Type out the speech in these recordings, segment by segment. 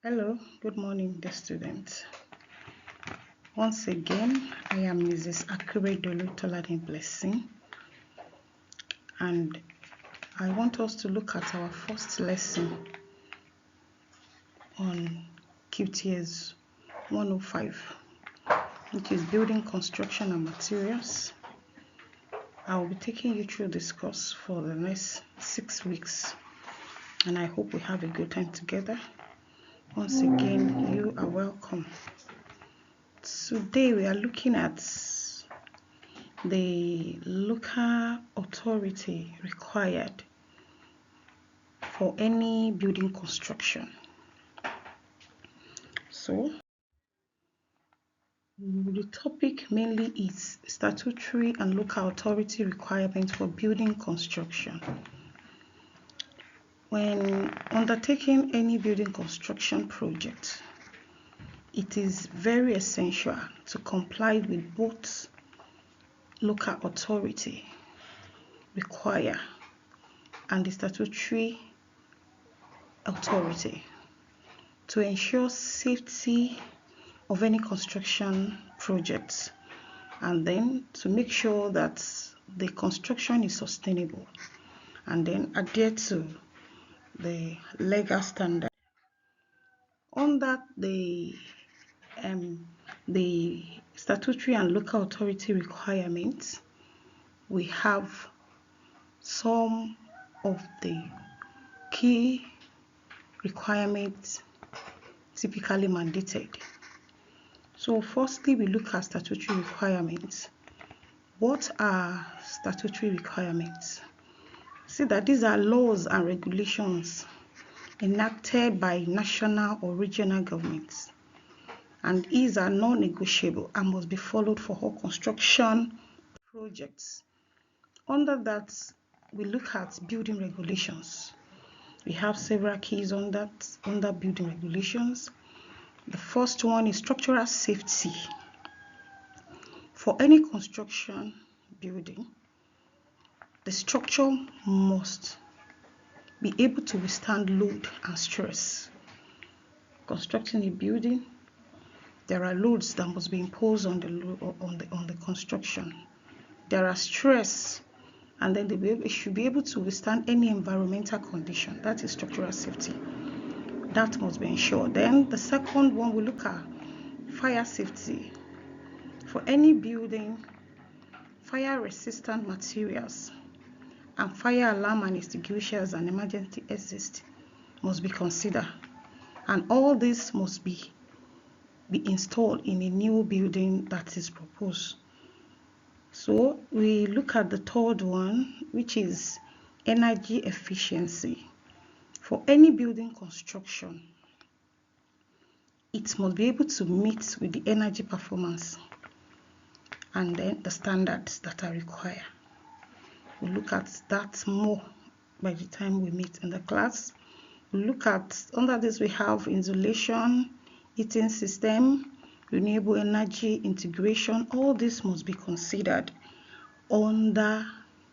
Hello, good morning, dear students. Once again, I am Mrs. Akeredolu Tolani Blessing, and I want us to look at our first lesson on QTS 105, which is Building Construction and Materials. I will be taking you through this course for the next 6 weeks, and I hope we have a good time together. Once again, you are welcome. Today we are looking at the local authority required for any building construction. So the topic mainly is statutory and local authority requirements for building construction. When undertaking any building construction project, it is very essential to comply with both local authority require and the statutory authority to ensure safety of any construction projects, and then to make sure that the construction is sustainable, and then adhere to the legal standard. Under the statutory and local authority requirements, we have some of the key requirements typically mandated. So firstly, we look at statutory requirements. What are statutory requirements? See that these are laws and regulations enacted by national or regional governments, and these are non-negotiable and must be followed for all construction projects. Under that, we look at building regulations. We have several keys under building regulations. The first one is structural safety. For any construction building, the structure must be able to withstand load and stress. Constructing a building, there are loads that must be imposed on the construction. There are stress, and then it should be able to withstand any environmental condition. That is structural safety. That must be ensured. Then the second one, we look at fire safety. For any building, fire resistant materials and fire alarm and extinguishers and emergency exits must be considered, and all this must be installed in a new building that is proposed. So we look at the third one, which is energy efficiency. For any building construction, it must be able to meet with the energy performance and then the standards that are required. We'll look at that more by the time we meet in the class. We'll look at, under this we have insulation, heating system, renewable energy integration. All this must be considered under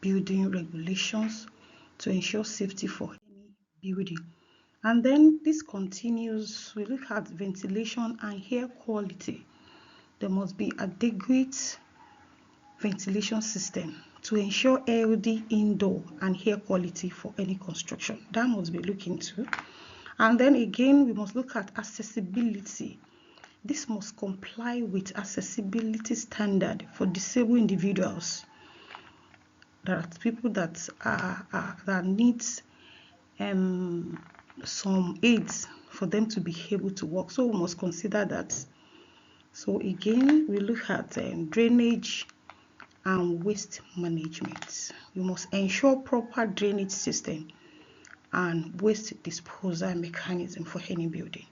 building regulations to ensure safety for any building. And then this continues, we look at ventilation and air quality. There must be adequate ventilation system to ensure healthy indoor and air quality for any construction. That must be looked into. And then again, we must look at accessibility. This must comply with accessibility standard for disabled individuals. There are people that need some aids for them to be able to work, so we must consider that. So again, we look at drainage and waste management. We must ensure proper drainage system and waste disposal mechanism for any building.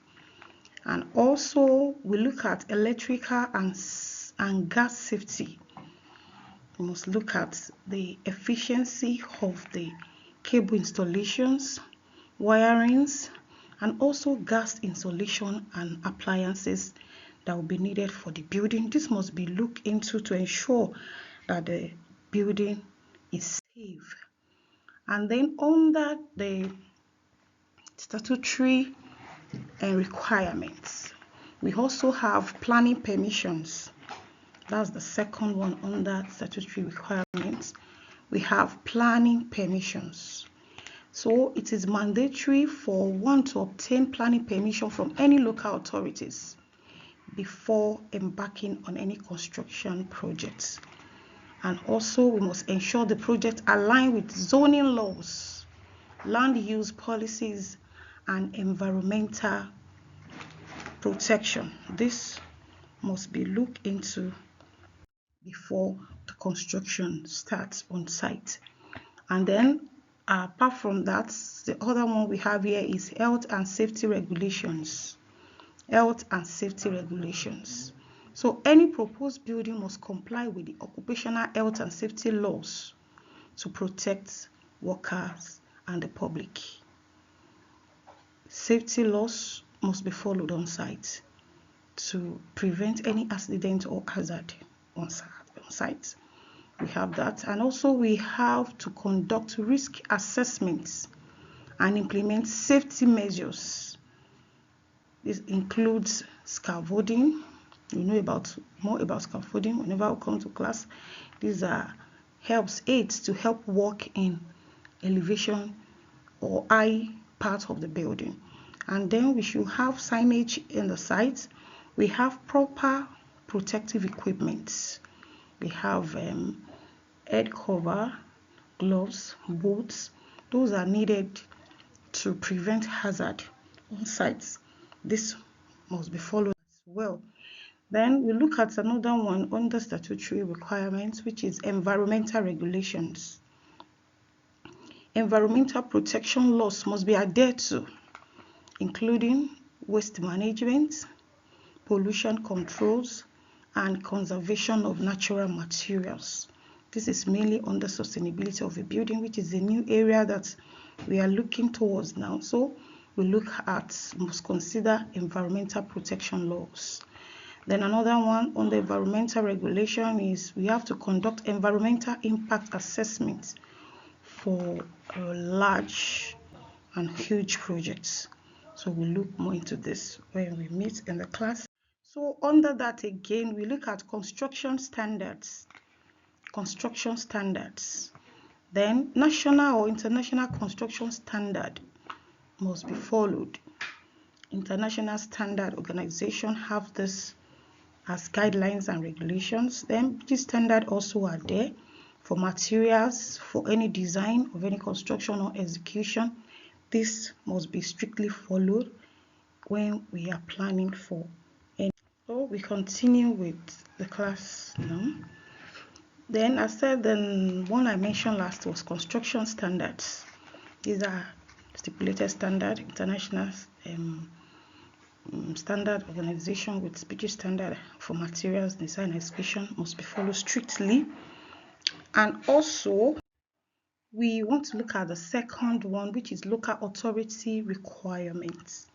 And also we look at electrical and gas safety. We must look at the efficiency of the cable installations, wirings, and also gas installation and appliances that will be needed for the building. This must be looked into to ensure that the building is safe. And then under the statutory and requirements. We also have planning permissions. That's the second one under statutory requirements. We have planning permissions. So it is mandatory for one to obtain planning permission from any local authorities before embarking on any construction projects. And also we must ensure the project align with zoning laws, land use policies, and environmental protection. This must be looked into before the construction starts on site. And then apart from that, the other one we have here is health and safety regulations. Health and safety regulations. So any proposed building must comply with the occupational health and safety laws to protect workers and the public. Safety laws must be followed on site to prevent any accident or hazard on site. We have that. And also we have to conduct risk assessments and implement safety measures. This includes scaffolding. You know more about scaffolding whenever we come to class. These are aids to help work in elevation or high part of the building. And then we should have signage in the site. We have proper protective equipment. We have head cover, gloves, boots. Those are needed to prevent hazard on sites. This must be followed as well. Then we look at another one under statutory requirements, which is environmental regulations. Environmental protection laws must be adhered to, including waste management, pollution controls, and conservation of natural materials. This is mainly under sustainability of a building, which is a new area that we are looking towards now. So we must consider environmental protection laws. Then another one on the environmental regulation is we have to conduct environmental impact assessments for large and huge projects. So we'll look more into this when we meet in the class. So under that again, we look at construction standards. Construction standards. Then national or international construction standard must be followed. International standard organization have this as guidelines and regulations. Then this standard also are there for materials, for any design of any construction or execution. This must be strictly followed when we are planning for any. So we continue with the class now. Then I said the one I mentioned last was construction standards. These are stipulated standard, international standard organization with British standard for materials, design, and execution must be followed strictly. And also we want to look at the second one, which is local authority requirements.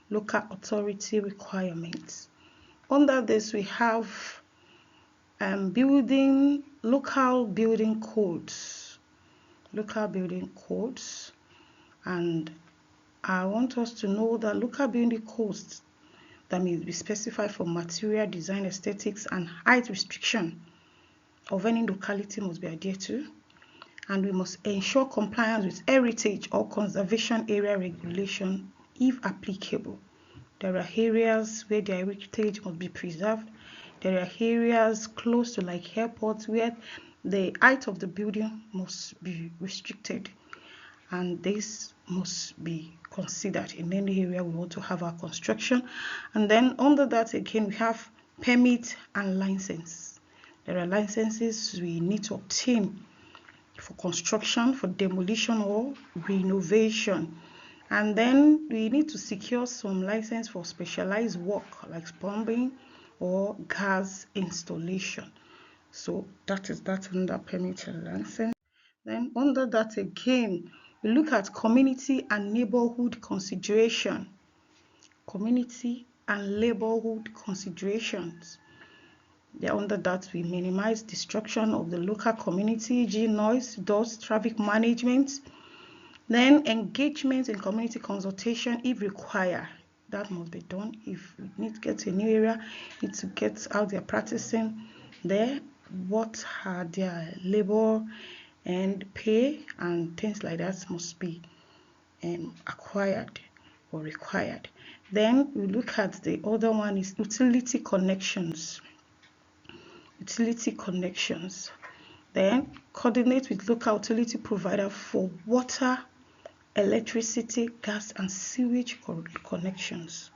Local authority requirements. Under this we have local building codes. Local building codes. And I want us to know that local building codes that may be specified for material, design, aesthetics, and height restriction of any locality must be adhered to. And we must ensure compliance with heritage or conservation area regulation if applicable. There are areas where the heritage must be preserved. There are areas close to like airports where the height of the building must be restricted, and this must be considered in any area we want to have our construction. And then under that again we have permit and license. There are licenses we need to obtain for construction, for demolition or renovation. And then we need to secure some license for specialized work like plumbing or gas installation. So that is that under permit and license. Then under that again, we look at community and neighborhood consideration. Community and neighborhood considerations. Then under that, we minimize destruction of the local community, e.g. noise, dust, traffic management. Then engagement in community consultation if required. that must be done. If you need to get to a new area, need to get how they're practicing there, what are their labor and pay and things like that must be acquired or required. Then we look at the other one is utility connections. Utility connections. Then coordinate with local utility provider for water, electricity, gas, and sewage connections.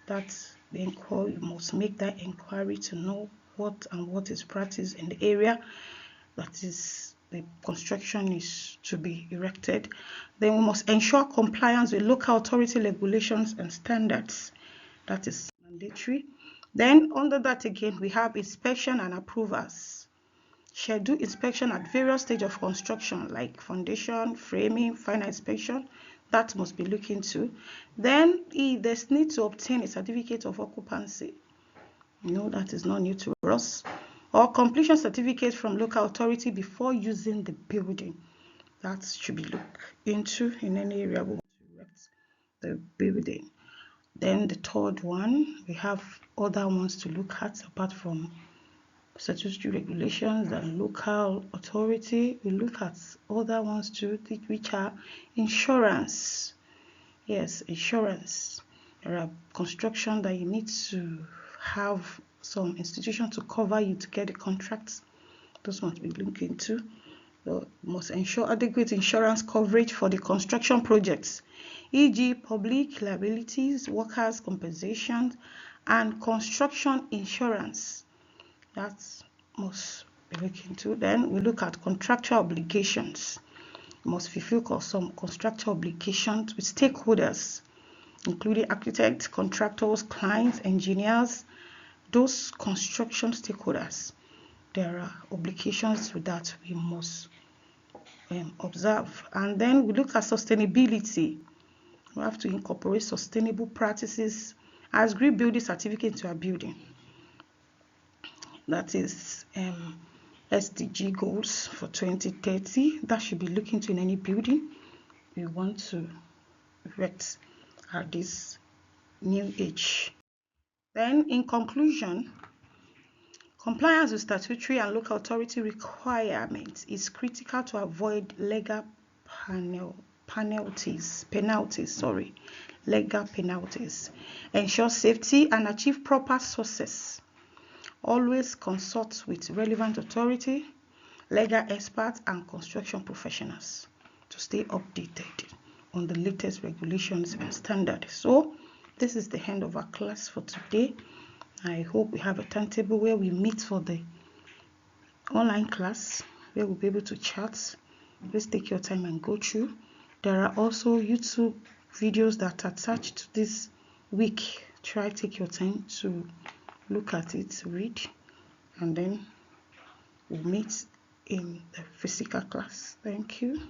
That's the inquiry. You must make that inquiry to know what is practiced in the area that is the construction is to be erected. Then we must ensure compliance with local authority regulations and standards. That is mandatory. Then under that again, we have inspection and approvals. Schedule inspection at various stages of construction like foundation, framing, final inspection. That must be looked into. Then there's need to obtain a certificate of occupancy. That is not new to us. Or completion certificate from local authority before using the building. That should be looked into in any area we want to erect the building. Then the third one, we have other ones to look at apart from statutory regulations and local authority. We look at other ones too, which are insurance. Yes, insurance. There are construction that you need to have some institution to cover you to get the contracts. Those must be looked into. So must ensure adequate insurance coverage for the construction projects, e.g. public liabilities, workers' compensation, and construction insurance. That must be looked into. Then we look at contractual obligations. You must fulfill some contractual obligations with stakeholders, including architects, contractors, clients, engineers, those construction stakeholders. There are obligations to that we must observe. And then we look at sustainability. We have to incorporate sustainable practices as green building certificate into our building. That is SDG goals for 2030. That should be looked into in any building we want to erect at this new age. Then in conclusion, compliance with statutory and local authority requirements is critical to avoid legal penalties. Ensure safety and achieve proper success. Always consult with relevant authority, legal experts, and construction professionals to stay updated on the latest regulations and standards. So this is the end of our class for today. I hope we have a timetable where we meet for the online class where we'll be able to chat. Please take your time and go through. There are also YouTube videos that are attached to this week. Take your time to look at it, read, and then we'll meet in the physical class. Thank you.